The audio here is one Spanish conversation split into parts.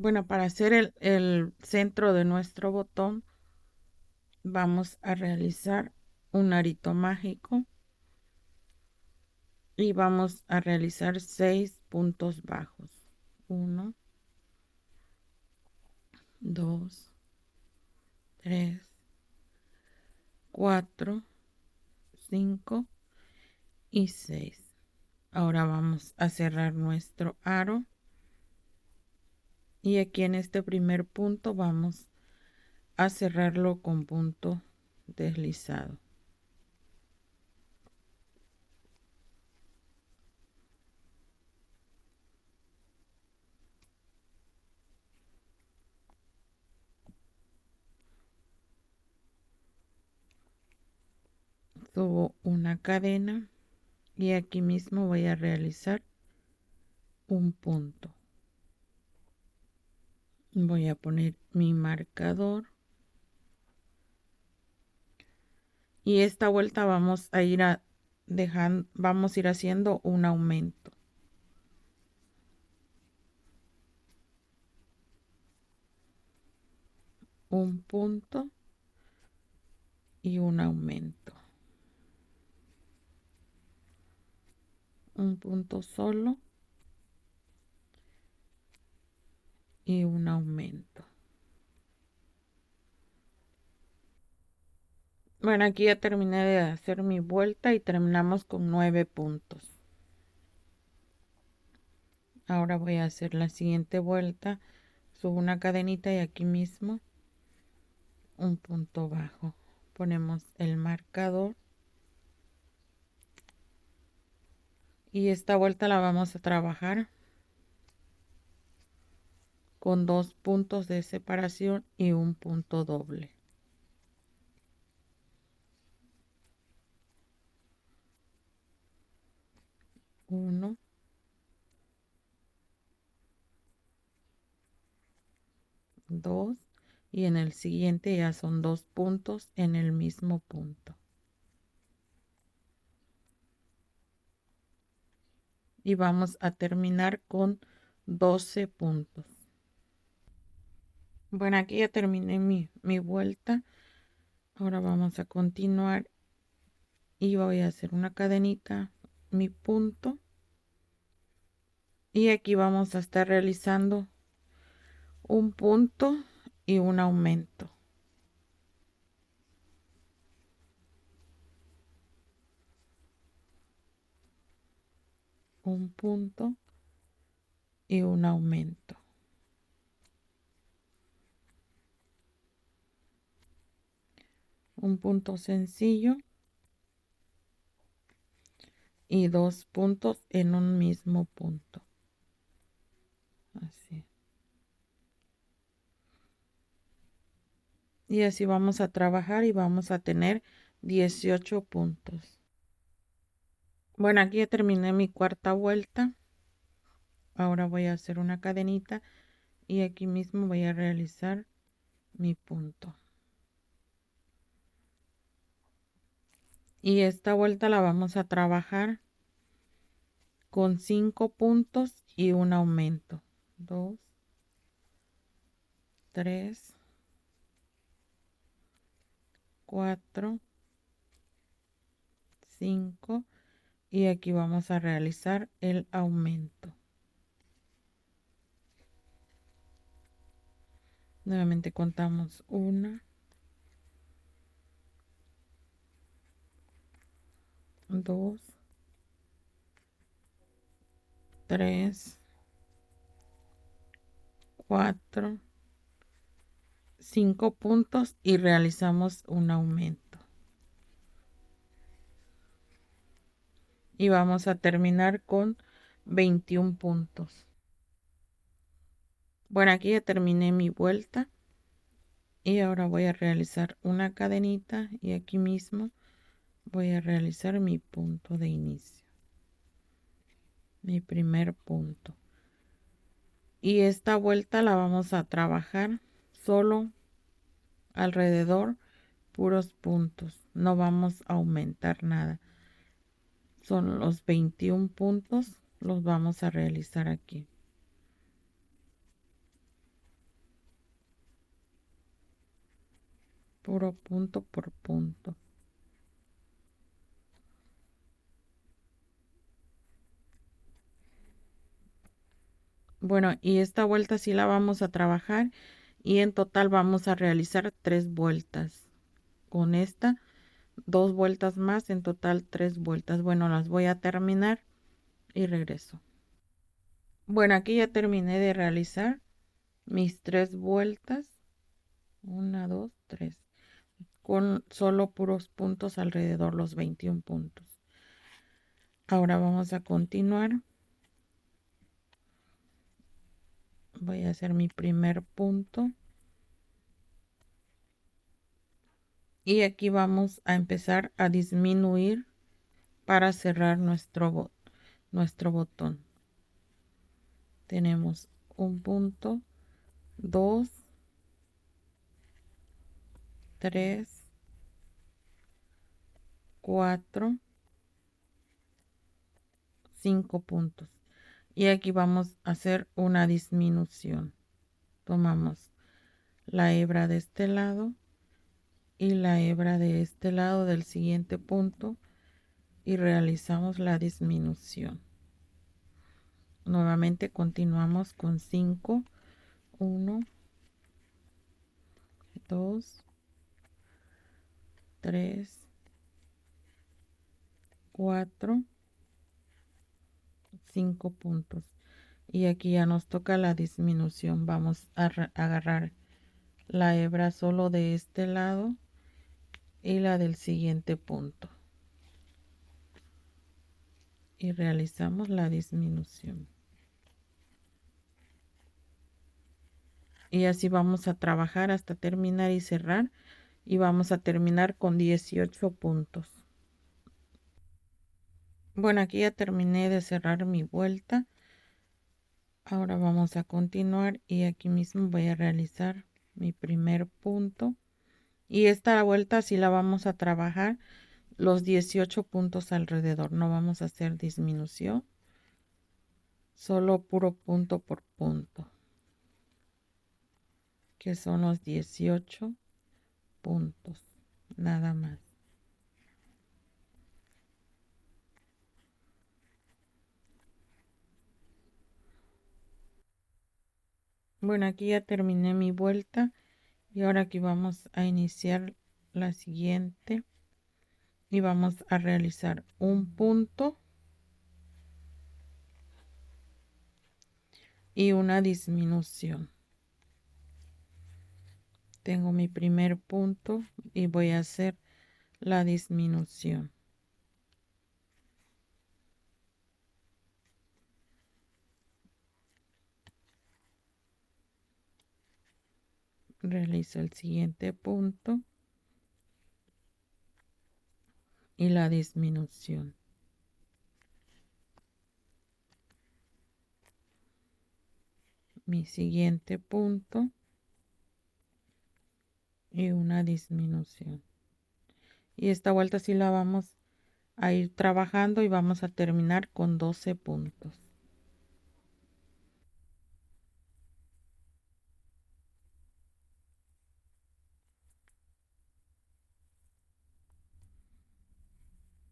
Bueno, para hacer el centro de nuestro botón, vamos a realizar un arito mágico y vamos a realizar 6 puntos bajos. 1, 2, 3, 4, 5 y 6. Ahora vamos a cerrar nuestro aro y aquí en este primer punto vamos a cerrarlo con punto deslizado. Subo una cadena y aquí mismo voy a realizar un punto. Voy a poner mi marcador y esta vuelta vamos a ir vamos a ir haciendo un aumento. Un punto y un aumento. Un punto solo y un aumento. Bueno, aquí ya terminé de hacer mi vuelta y terminamos con 9 puntos. Ahora voy a hacer la siguiente vuelta. Subo una cadenita y aquí mismo un punto bajo. Ponemos el marcador y esta vuelta la vamos a trabajar con 2 puntos de separación y un punto doble. Uno, dos, y en el siguiente ya son 2 puntos en el mismo punto. Y vamos a terminar con 12 puntos. Bueno, aquí ya terminé mi vuelta. Ahora vamos a continuar y voy a hacer una cadenita, mi punto. Y aquí vamos a estar realizando un punto y un aumento. Un punto y un aumento. Un punto sencillo y 2 puntos en un mismo punto. Así. Y así vamos a trabajar y vamos a tener 18 puntos. Bueno, aquí ya terminé mi cuarta vuelta. Ahora voy a hacer una cadenita y aquí mismo voy a realizar mi punto. Y esta vuelta la vamos a trabajar con 5 puntos y un aumento. 2, 3, 4, 5 y aquí vamos a realizar el aumento. Nuevamente contamos 1, 2, 3, 4, 5 puntos y realizamos un aumento. Y vamos a terminar con 21 puntos. Bueno, aquí ya terminé mi vuelta y ahora voy a realizar una cadenita y aquí mismo voy a realizar mi punto de inicio, mi primer punto. Y esta vuelta la vamos a trabajar solo alrededor puros puntos, no vamos a aumentar nada. Son los 21 puntos, los vamos a realizar aquí. puro punto por punto. Bueno, y esta vuelta sí la vamos a trabajar y en total vamos a realizar 3 vueltas. Con esta, 2 vueltas más, en total 3 vueltas. Bueno, las voy a terminar y regreso. Bueno, aquí ya terminé de realizar mis 3 vueltas. 1, 2, 3. Con solo puros puntos alrededor, los 21 puntos. Ahora vamos a continuar. Voy a hacer mi primer punto. Y aquí vamos a empezar a disminuir para cerrar nuestro botón. Tenemos un punto, 2, 3, 4, 5 puntos. Y aquí vamos a hacer una disminución. Tomamos la hebra de este lado y la hebra de este lado del siguiente punto y realizamos la disminución. Nuevamente continuamos con 5, 1, 2, 3, 4, 5 puntos. Y aquí ya nos toca la disminución. Vamos a agarrar la hebra solo de este lado y la del siguiente punto. Y realizamos la disminución. Y así vamos a trabajar hasta terminar y cerrar. Y vamos a terminar con 18 puntos. Bueno, aquí ya terminé de cerrar mi vuelta. Ahora vamos a continuar y aquí mismo voy a realizar mi primer punto. Y esta vuelta sí la vamos a trabajar los 18 puntos alrededor. No vamos a hacer disminución. Solo puro punto por punto. Que son los 18 puntos. Nada más. Bueno, aquí ya terminé mi vuelta. Y ahora aquí vamos a iniciar la siguiente. Y vamos a realizar un punto. Y una disminución. Tengo mi primer punto y voy a hacer la disminución. Realizo el siguiente punto y la disminución. Mi siguiente punto y una disminución. Y esta vuelta sí la vamos a ir trabajando y vamos a terminar con 12 puntos.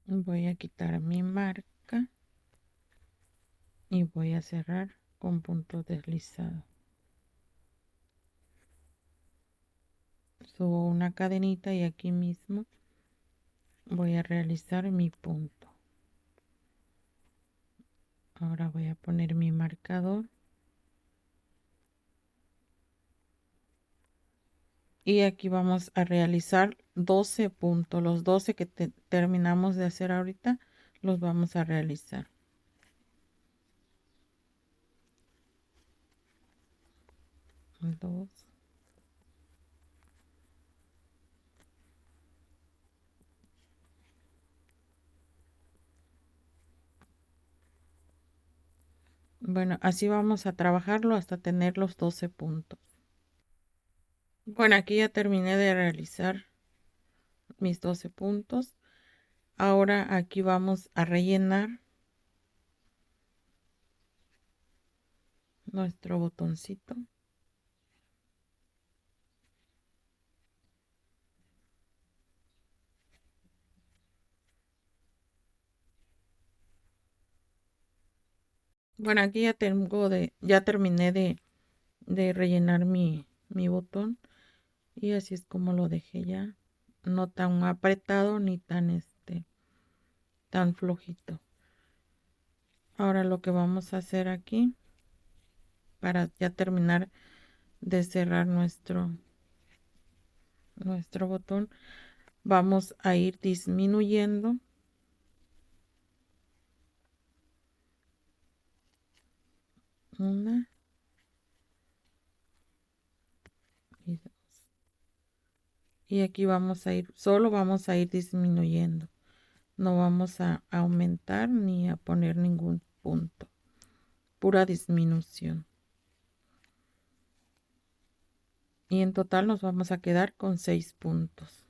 Voy a quitar mi marca y voy a cerrar con punto deslizado. Subo una cadenita y aquí mismo voy a realizar mi punto. Ahora voy a poner mi marcador. Y aquí vamos a realizar 12 puntos. Los 12 que terminamos de hacer ahorita, los vamos a realizar. Dos. Bueno, así vamos a trabajarlo hasta tener los 12 puntos. Bueno, aquí ya terminé de realizar mis 12 puntos. Ahora aquí vamos a rellenar nuestro botoncito. Bueno, aquí ya ya terminé de rellenar mi botón. Y así es como lo dejé ya. No tan apretado ni tan flojito. Ahora lo que vamos a hacer aquí, para ya terminar de cerrar nuestro botón, vamos a ir disminuyendo una y dos. Y aquí solo vamos a ir disminuyendo. No vamos a aumentar ni a poner ningún punto. Pura disminución. Y en total nos vamos a quedar con 6 puntos.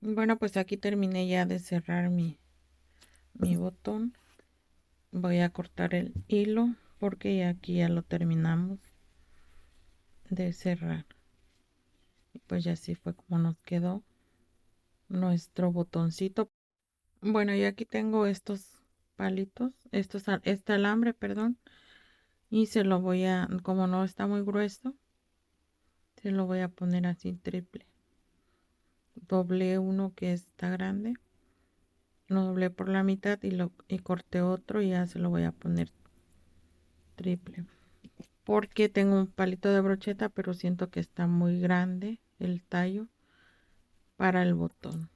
Bueno, pues aquí terminé ya de cerrar mi botón. Voy a cortar el hilo porque ya aquí ya lo terminamos de cerrar. Y pues ya así fue como nos quedó nuestro botoncito. Bueno, y aquí tengo estos palitos, este alambre, perdón. Y se lo como no está muy grueso, se lo voy a poner así triple. Doblé uno que está grande, lo doblé por la mitad y corté otro y ya se lo voy a poner triple. Porque tengo un palito de brocheta, pero siento que está muy grande el tallo para el botón.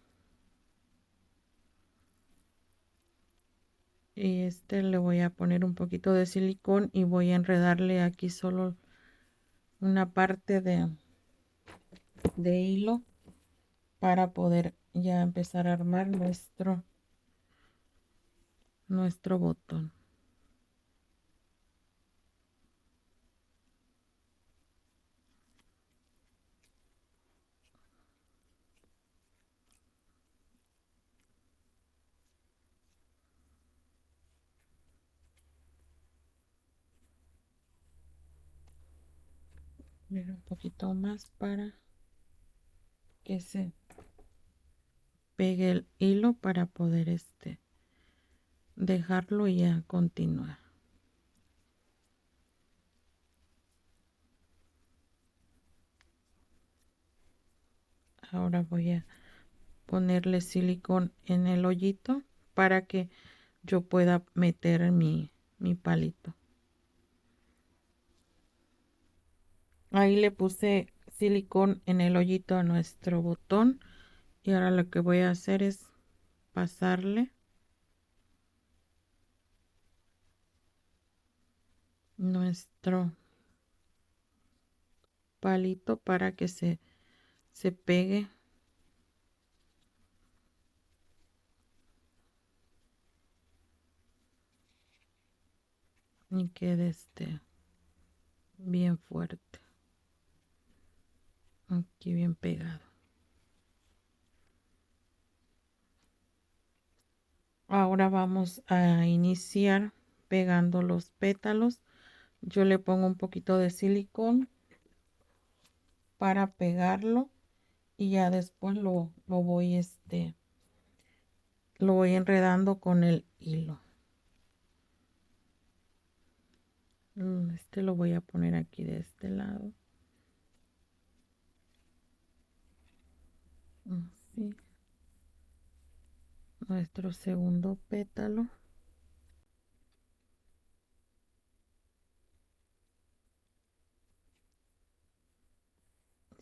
Y le voy a poner un poquito de silicón y voy a enredarle aquí solo una parte de hilo para poder ya empezar a armar nuestro botón. Un poquito más para que se pegue el hilo para poder dejarlo y ya continuar. Ahora voy a ponerle silicón en el hoyito para que yo pueda meter mi palito. Ahí le puse silicón en el hoyito a nuestro botón y ahora lo que voy a hacer es pasarle nuestro palito para que se pegue y quede bien fuerte, aquí bien pegado. Ahora vamos a iniciar pegando los pétalos. Yo le pongo un poquito de silicón para pegarlo y ya después lo voy enredando con el hilo. Lo voy a poner aquí de este lado. Así. Nuestro segundo pétalo.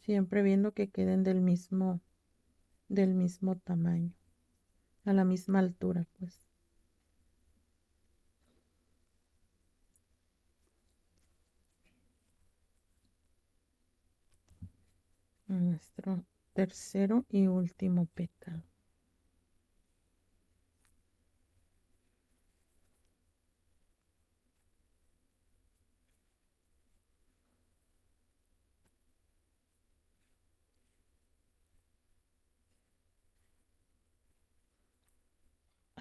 Siempre viendo que queden del mismo tamaño, a la misma altura, pues. Nuestro tercero y último pétalo.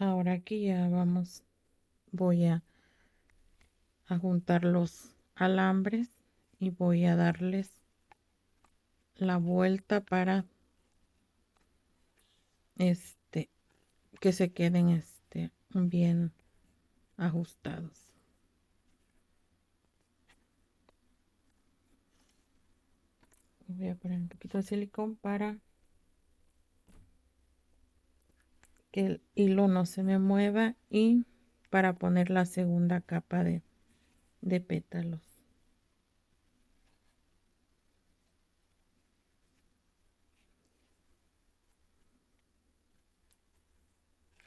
Ahora aquí ya voy a juntar los alambres y voy a darles la vuelta para que se queden bien ajustados. Voy a poner un poquito de silicón para que el hilo no se me mueva y para poner la segunda capa de pétalos.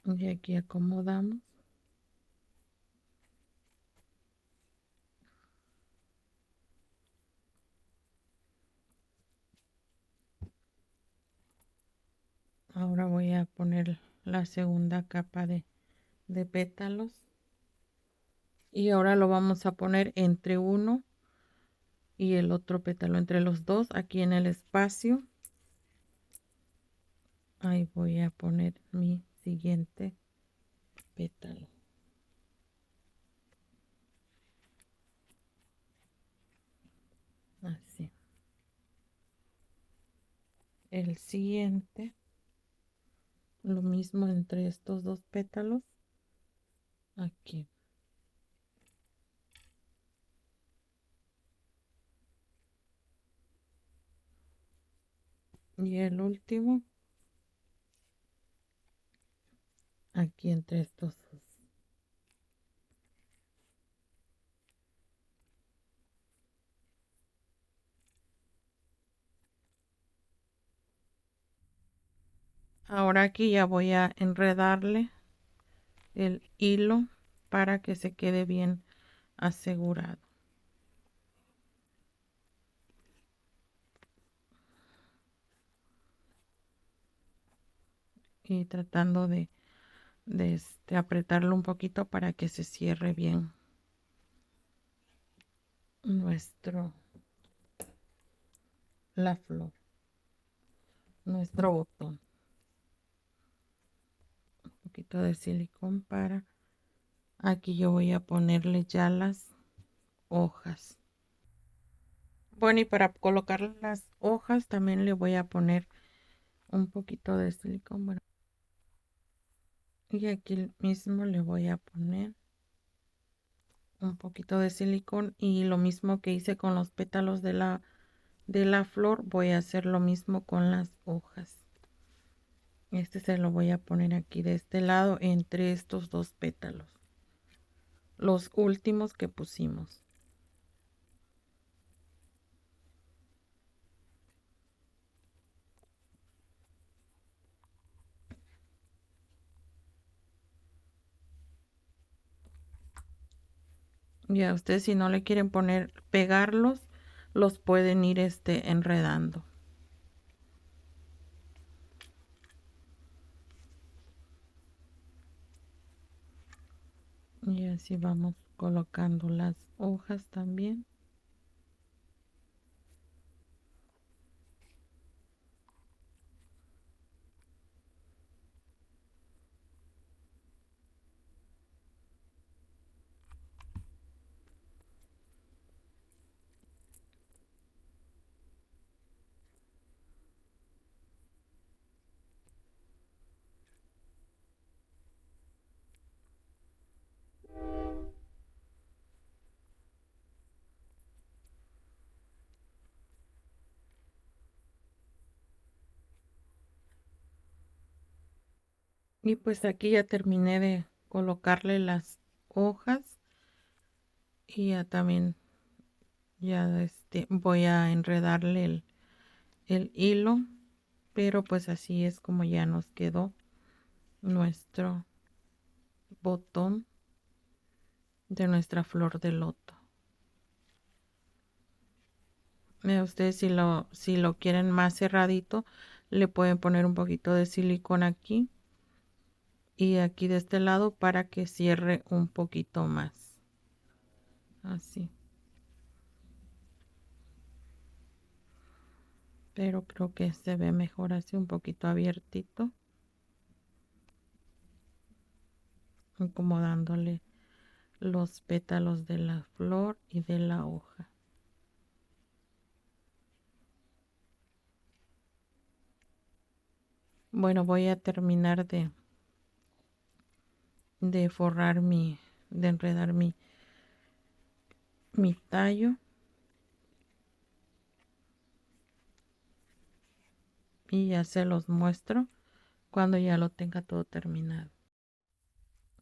Y aquí acomodamos. Ahora voy a poner la segunda capa de pétalos. Y ahora lo vamos a poner entre uno y el otro pétalo, entre los dos, aquí en el espacio. Ahí voy a poner mi siguiente pétalo. Así. El siguiente, lo mismo entre estos dos pétalos. Aquí. Y el último, aquí entre estos dos. Ahora aquí ya voy a enredarle el hilo para que se quede bien asegurado. Y tratando de apretarlo un poquito para que se cierre bien la flor, nuestro botón. Un poquito de silicón para aquí yo voy a ponerle ya las hojas. Bueno, y para colocar las hojas también le voy a poner un poquito de silicón. Bueno, y aquí mismo le voy a poner un poquito de silicón y lo mismo que hice con los pétalos de la flor, voy a hacer lo mismo con las hojas. Se lo voy a poner aquí de este lado entre estos dos pétalos, los últimos que pusimos. Ya ustedes si no le quieren poner, pegarlos, los pueden ir enredando. Y así vamos colocando las hojas también. Y pues aquí ya terminé de colocarle las hojas y ya también ya voy a enredarle el hilo, pero pues así es como ya nos quedó nuestro botón de nuestra flor de loto. Ustedes si lo quieren más cerradito, le pueden poner un poquito de silicón aquí y aquí de este lado para que cierre un poquito más. Así. Pero creo que se ve mejor así un poquito abiertito. acomodándole los pétalos de la flor y de la hoja. Bueno, voy a terminar de forrar de enredar mi tallo. Y ya se los muestro cuando ya lo tenga todo terminado.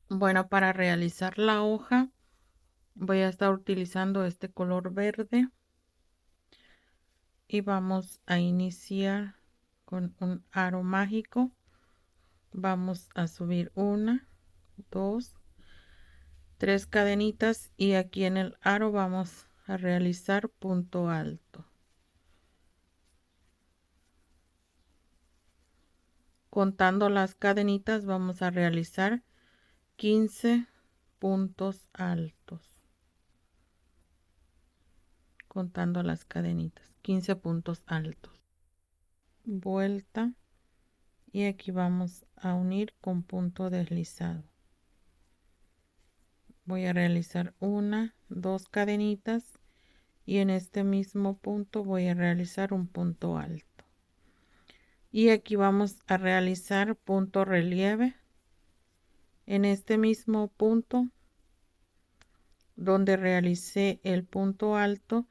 Bueno, para realizar la hoja voy a estar utilizando este color verde y vamos a iniciar con un aro mágico. Vamos a subir 1, 2, 3 cadenitas y aquí en el aro vamos a realizar punto alto. Contando las cadenitas vamos a realizar 15 puntos altos. Contando las cadenitas, 15 puntos altos. Vuelta y aquí vamos a unir con punto deslizado. Voy a realizar 1, 2 cadenitas y en este mismo punto voy a realizar un punto alto. Y aquí vamos a realizar punto relieve. En este mismo punto donde realicé el punto alto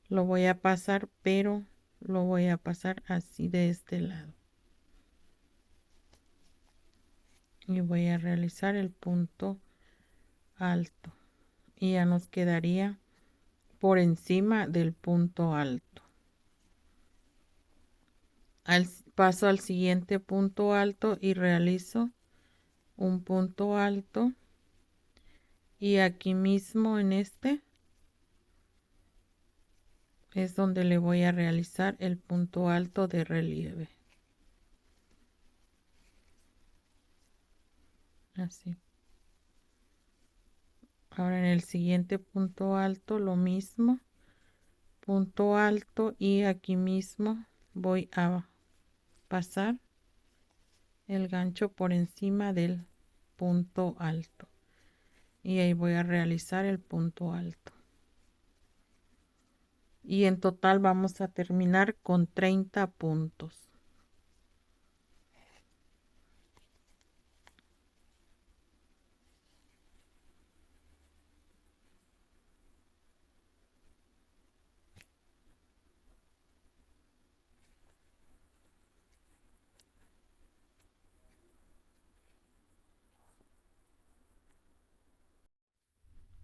lo voy a pasar, pero lo voy a pasar así de este lado. Y voy a realizar el punto alto y ya nos quedaría por encima del punto alto. Paso al siguiente punto alto y realizo un punto alto y aquí mismo en este es donde le voy a realizar el punto alto de relieve. Así. Ahora en el siguiente punto alto lo mismo, punto alto y aquí mismo voy a pasar el gancho por encima del punto alto y ahí voy a realizar el punto alto y en total vamos a terminar con 30 puntos.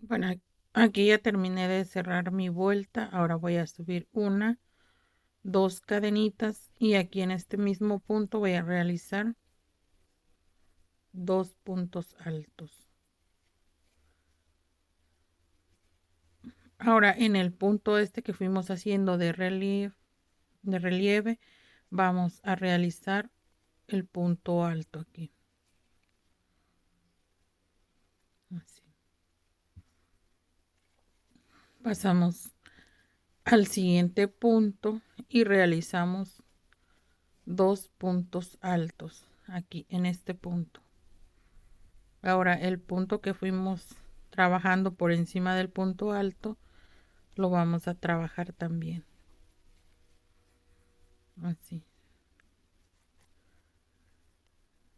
Bueno, aquí ya terminé de cerrar mi vuelta. Ahora voy a subir 1, 2 cadenitas y aquí en este mismo punto voy a realizar 2 puntos altos. Ahora en el punto este que fuimos haciendo de relieve vamos a realizar el punto alto aquí. Así. Pasamos al siguiente punto y realizamos 2 puntos altos aquí en este punto. Ahora el punto que fuimos trabajando por encima del punto alto lo vamos a trabajar también. Así.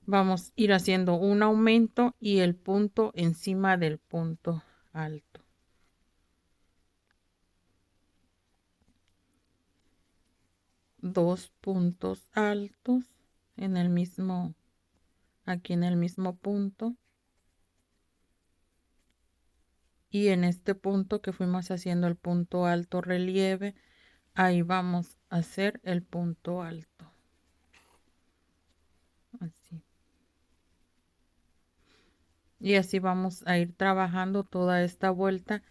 Vamos a ir haciendo un aumento y el punto encima del punto alto. Dos puntos altos en el mismo, aquí en el mismo punto. Y en este punto que fuimos haciendo el punto alto relieve, ahí vamos a hacer el punto alto. Así. Y así vamos a ir trabajando toda esta vuelta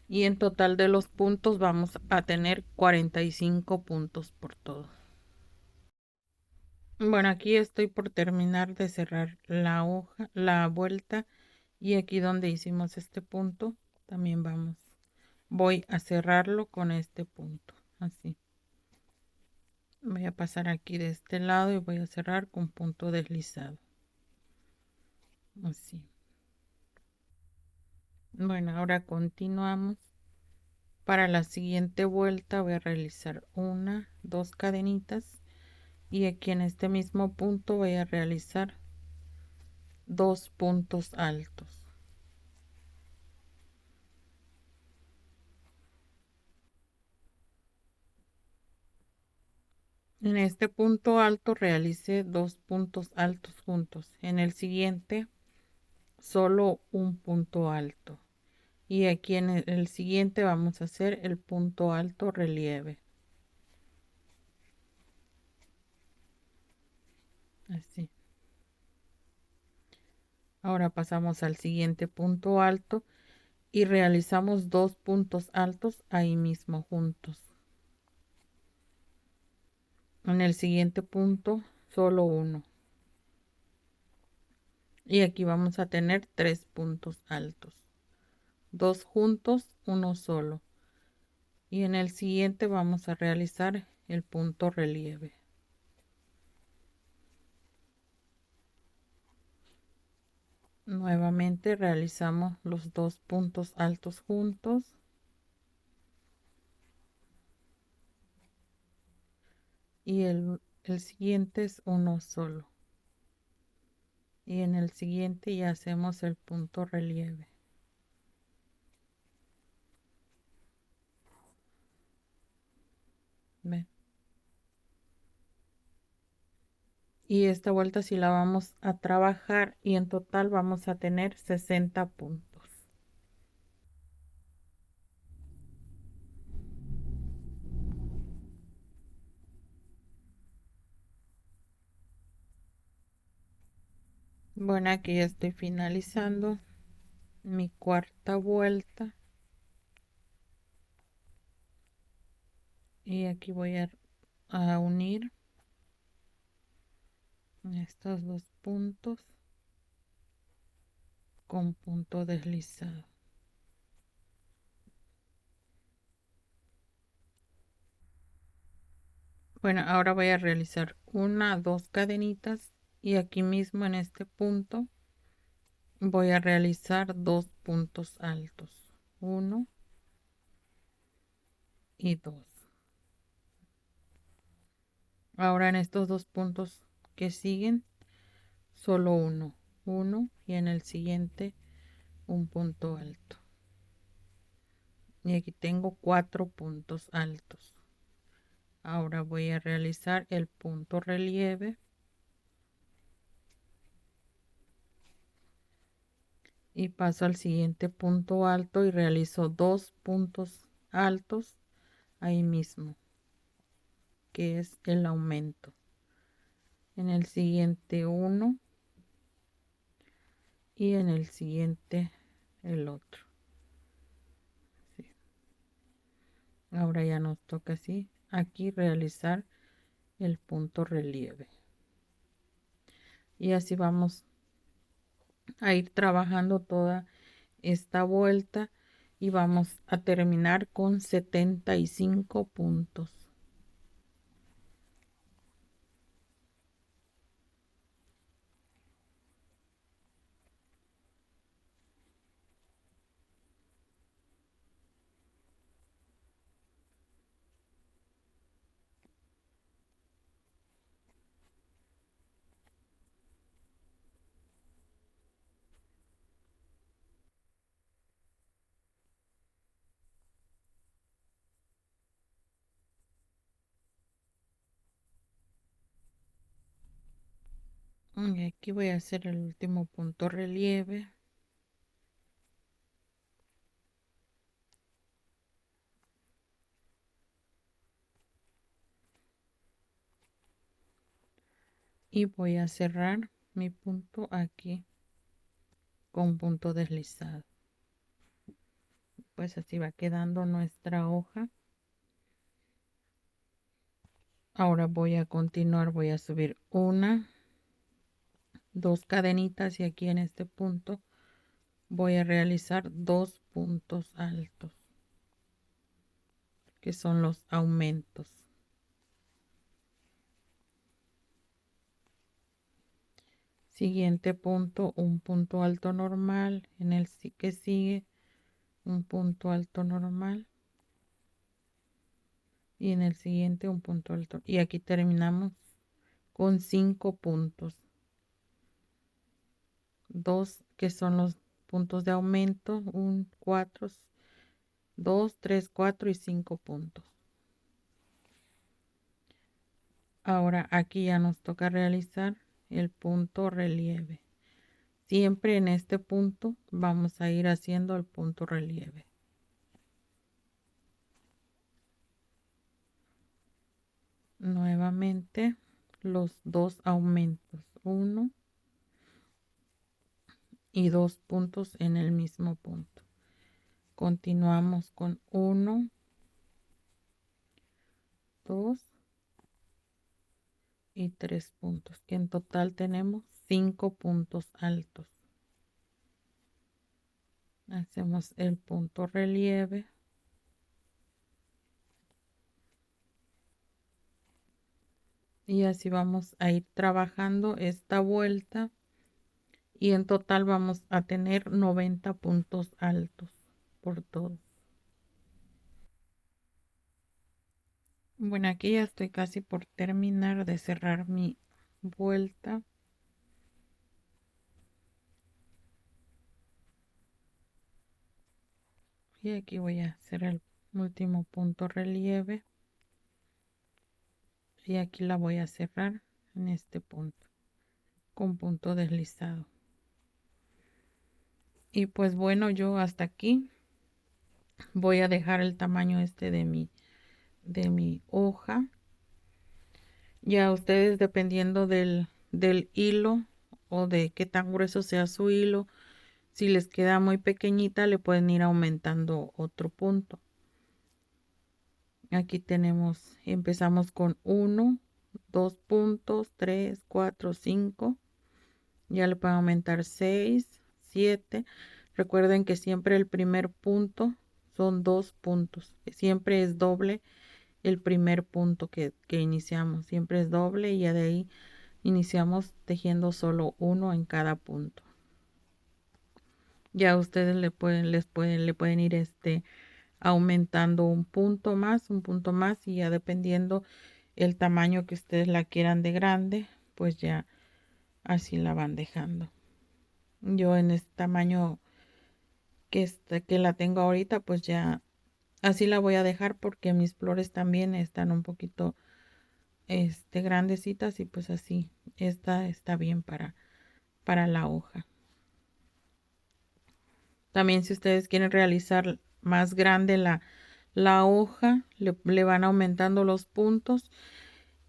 y en total de los puntos vamos a tener 45 puntos por todo. Bueno, aquí estoy por terminar de cerrar la hoja, la vuelta y aquí donde hicimos este punto también voy a cerrarlo con este punto, así. Voy a pasar aquí de este lado y voy a cerrar con punto deslizado, así. Bueno, ahora continuamos. Para la siguiente vuelta voy a realizar una, dos cadenitas y aquí en este mismo punto voy a realizar dos puntos altos. En este punto alto realicé dos puntos altos juntos. En el siguiente solo un punto alto. Y aquí en el siguiente vamos a hacer el punto alto relieve. Así. Ahora pasamos al siguiente punto alto y realizamos dos puntos altos ahí mismo juntos. En el siguiente punto solo uno. Y aquí vamos a tener tres puntos altos. Dos juntos, uno solo. Y en el siguiente vamos a realizar el punto relieve. Nuevamente realizamos los dos puntos altos juntos y el siguiente es uno solo. Y en el siguiente ya hacemos el punto relieve. ¿Ven? Y esta vuelta sí la vamos a trabajar y en total vamos a tener 60 puntos. Bueno, aquí ya estoy finalizando mi cuarta vuelta y aquí voy a unir estos dos puntos con punto deslizado. Bueno, ahora voy a realizar una, dos cadenitas y aquí mismo en este punto voy a realizar dos puntos altos, uno y dos. Ahora en estos dos puntos que siguen, solo uno y en el siguiente un punto alto. Y aquí tengo cuatro puntos altos. Ahora voy a realizar el punto relieve y paso al siguiente punto alto y realizo dos puntos altos ahí mismo, que es el aumento. En el siguiente uno y en el siguiente el otro. Sí. Ahora ya nos toca así aquí realizar el punto relieve. Y así vamos a ir trabajando toda esta vuelta y vamos a terminar con 75 puntos. Y aquí voy a hacer el último punto relieve. Y voy a cerrar mi punto aquí con punto deslizado. Pues así va quedando nuestra hoja. Ahora voy a continuar, voy a subir una, dos cadenitas y aquí en este punto voy a realizar dos puntos altos, que son los aumentos. Siguiente punto, un punto alto normal, en el que sigue un punto alto normal y en el siguiente un punto alto, y aquí terminamos con 5 puntos, 2 que son los puntos de aumento, 1, 4, 2, 3, 4 y 5 puntos. Ahora aquí ya nos toca realizar el punto relieve. Siempre en este punto vamos a ir haciendo el punto relieve. Nuevamente los 2 aumentos, 1 y 2 puntos en el mismo punto. Continuamos con 1, 2 y 3 puntos, que en total tenemos 5 puntos altos. Hacemos el punto relieve. Y así vamos a ir trabajando esta vuelta. Y en total vamos a tener 90 puntos altos por todo. Bueno, aquí ya estoy casi por terminar de cerrar mi vuelta. Y aquí voy a hacer el último punto relieve. Y aquí la voy a cerrar en este punto con punto deslizado. Y pues bueno, yo hasta aquí voy a dejar el tamaño este de mi hoja. Ya ustedes, dependiendo del hilo o de qué tan grueso sea su hilo, si les queda muy pequeñita le pueden ir aumentando otro punto. Aquí empezamos con 1, 2 puntos, 3, 4, 5. Ya le pueden aumentar 6, 7. Recuerden que siempre el primer punto son 2 puntos. Siempre es doble el primer punto que iniciamos. Siempre es doble y ya de ahí iniciamos tejiendo solo uno en cada punto. Ya ustedes le pueden ir aumentando un punto más y ya dependiendo el tamaño que ustedes la quieran de grande, pues ya así la van dejando. Yo en este tamaño que la tengo ahorita, pues ya así la voy a dejar porque mis flores también están un poquito grandecitas y pues así esta está bien para la hoja. También si ustedes quieren realizar más grande la hoja, le van aumentando los puntos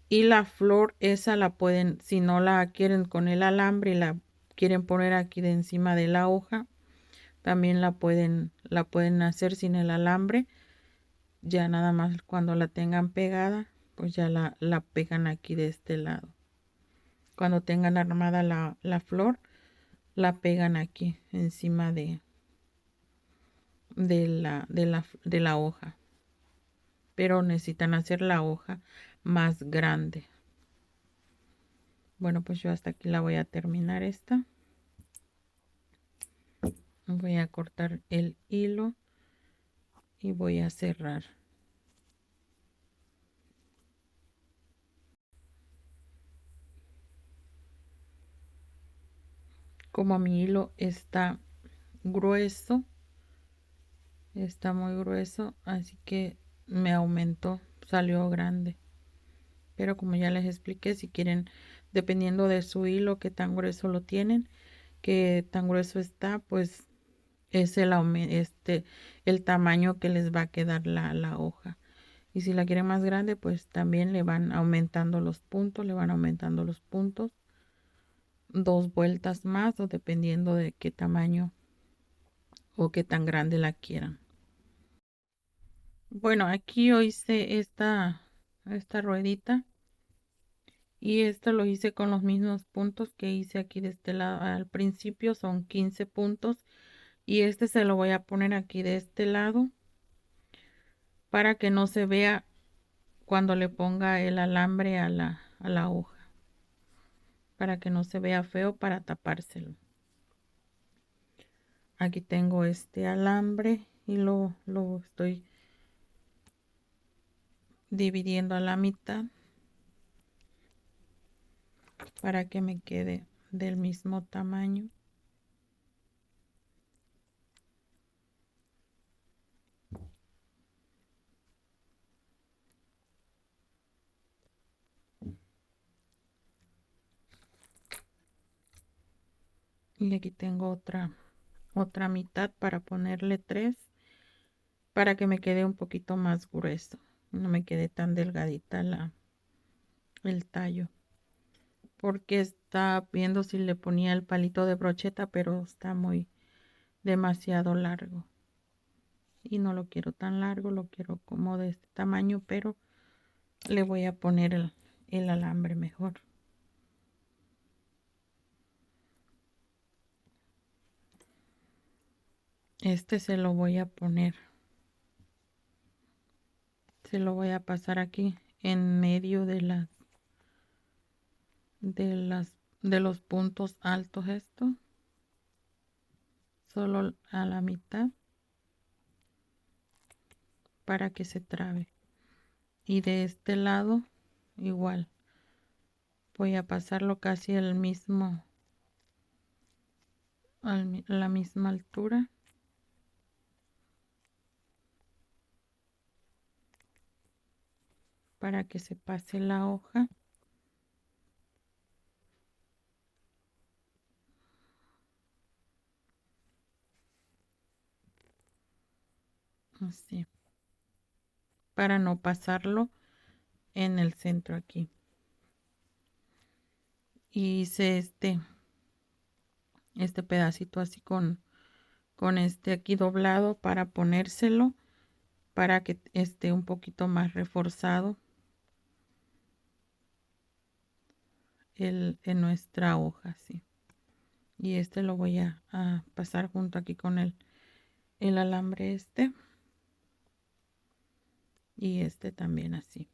y la flor esa la pueden, si no la quieren con el alambre y la quieren poner aquí de encima de la hoja, también la pueden hacer sin el alambre. Ya nada más cuando la tengan pegada, pues ya la pegan aquí de este lado. Cuando tengan armada la flor, la pegan aquí encima de la hoja, pero necesitan hacer la hoja más grande. Bueno, pues yo hasta aquí la voy a terminar esta. Voy a cortar el hilo y voy a cerrar. Como mi hilo está grueso, está muy grueso, así que me aumentó, salió grande. Pero como ya les expliqué, si quieren, dependiendo de su hilo, qué tan grueso lo tienen, qué tan grueso está, pues es el tamaño que les va a quedar la hoja. Y si la quieren más grande, pues también le van aumentando los puntos, 2 vueltas más, o dependiendo de qué tamaño o qué tan grande la quieran. Bueno, aquí yo hice esta ruedita. Y esto lo hice con los mismos puntos que hice aquí de este lado. Al principio son 15 puntos. Y este se lo voy a poner aquí de este lado para que no se vea cuando le ponga el alambre a la hoja. Para que no se vea feo, para tapárselo. Aquí tengo este alambre y lo estoy dividiendo a la mitad para que me quede del mismo tamaño. Y aquí tengo otra mitad para ponerle 3 para que me quede un poquito más grueso, no me quede tan delgadita el tallo, porque está viendo si le ponía el palito de brocheta, pero está demasiado largo y no lo quiero tan largo, lo quiero como de este tamaño, pero le voy a poner el alambre mejor. Este se lo voy a poner, se lo voy a pasar aquí en medio de los puntos altos, esto solo a la mitad para que se trabe. Y de este lado igual voy a pasarlo casi al mismo a la misma altura para que se pase la hoja. Así, para no pasarlo en el centro aquí. Y hice este pedacito así con este aquí doblado para ponérselo, para que esté un poquito más reforzado en nuestra hoja, sí. Y este lo voy a pasar junto aquí con el alambre y este también así,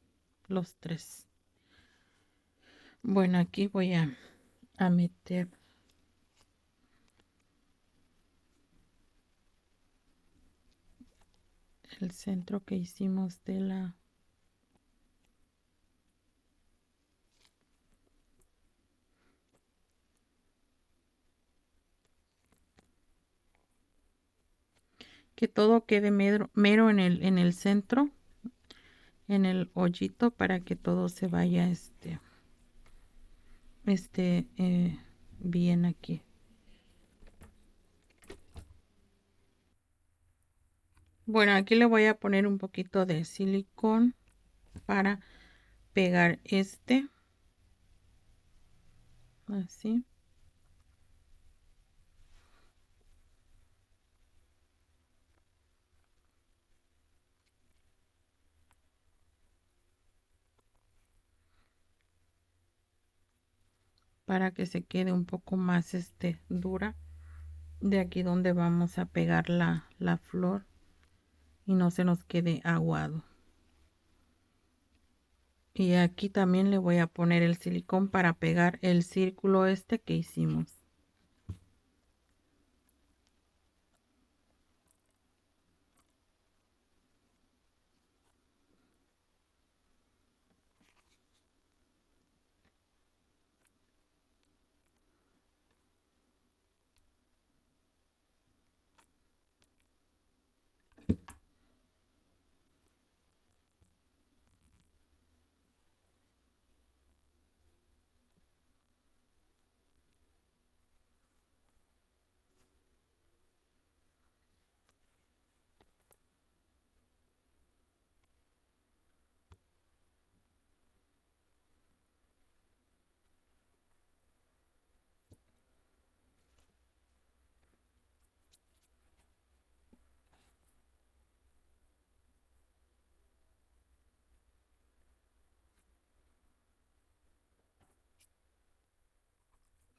los tres. Bueno, aquí voy a meter el centro que hicimos de la que todo quede mero en el centro, en el hoyito, para que todo se vaya bien aquí. Bueno, aquí le voy a poner un poquito de silicón para pegar así. Para que se quede un poco más dura de aquí donde vamos a pegar la flor y no se nos quede aguado. Y aquí también le voy a poner el silicón para pegar el círculo que hicimos.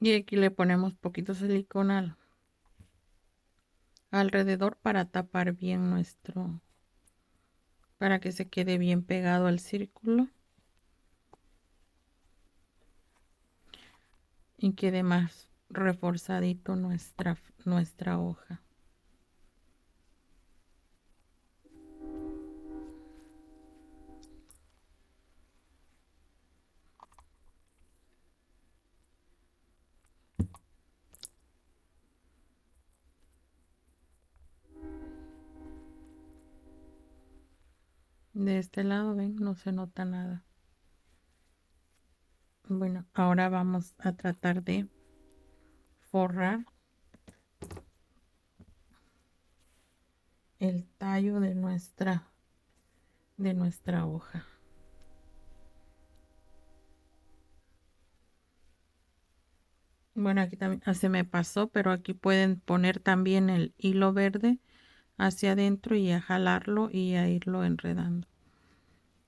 Y aquí le ponemos poquito silicón alrededor para tapar bien para que se quede bien pegado al círculo y quede más reforzadito nuestra hoja. De este lado, ven, no se nota nada. Bueno, ahora vamos a tratar de forrar el tallo de nuestra hoja. Bueno, aquí también se me pasó, pero aquí pueden poner también el hilo verde hacia adentro y a jalarlo y a irlo enredando.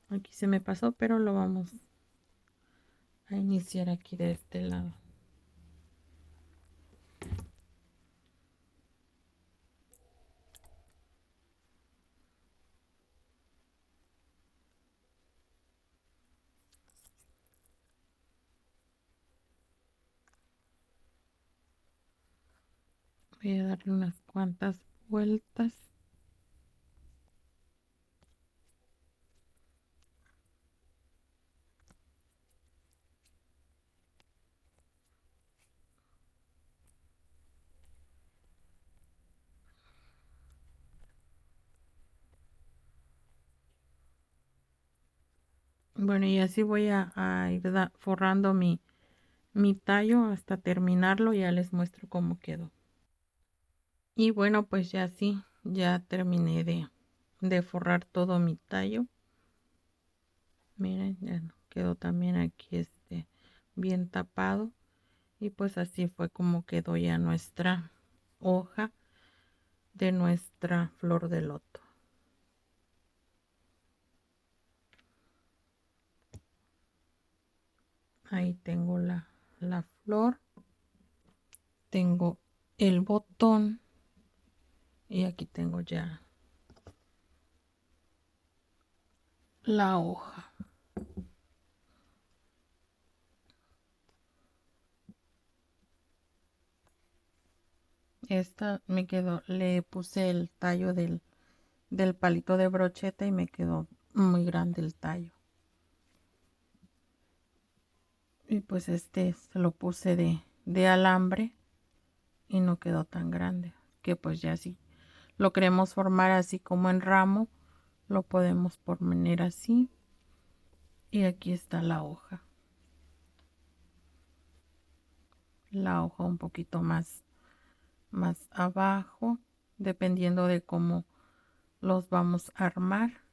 Aquí se me pasó, pero lo vamos a iniciar aquí de este lado. Voy a darle unas cuantas vueltas. Bueno, y así voy a ir forrando mi tallo hasta terminarlo. Ya les muestro cómo quedó. Y bueno, pues ya sí, ya terminé de forrar todo mi tallo. Miren, ya quedó también aquí bien tapado. Y pues así fue como quedó ya nuestra hoja de nuestra flor de loto. Ahí tengo la flor, tengo el botón y aquí tengo ya la hoja. Esta me quedó, le puse el tallo del palito de brocheta y me quedó muy grande el tallo. Y pues se lo puse de alambre y no quedó tan grande. Que pues ya si lo queremos formar así como en ramo, lo podemos poner así. Y aquí está la hoja. La hoja un poquito más abajo, dependiendo de cómo los vamos a armar.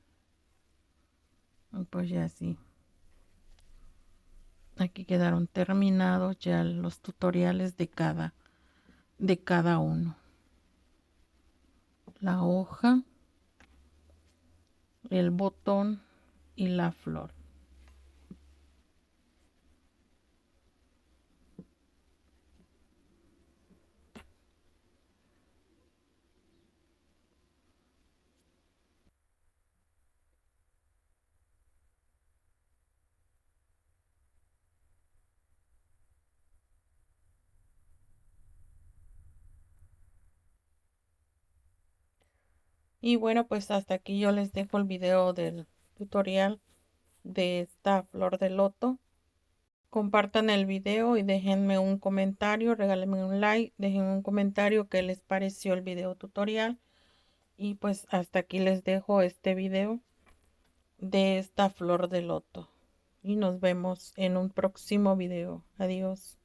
Y pues ya así. Aquí quedaron terminados ya los tutoriales de cada uno. La hoja, el botón y la flor. Y bueno, pues hasta aquí yo les dejo el video del tutorial de esta flor de loto. Compartan el video y déjenme un comentario, regálenme un like, déjenme un comentario qué les pareció el video tutorial. Y pues hasta aquí les dejo este video de esta flor de loto. Y nos vemos en un próximo video. Adiós.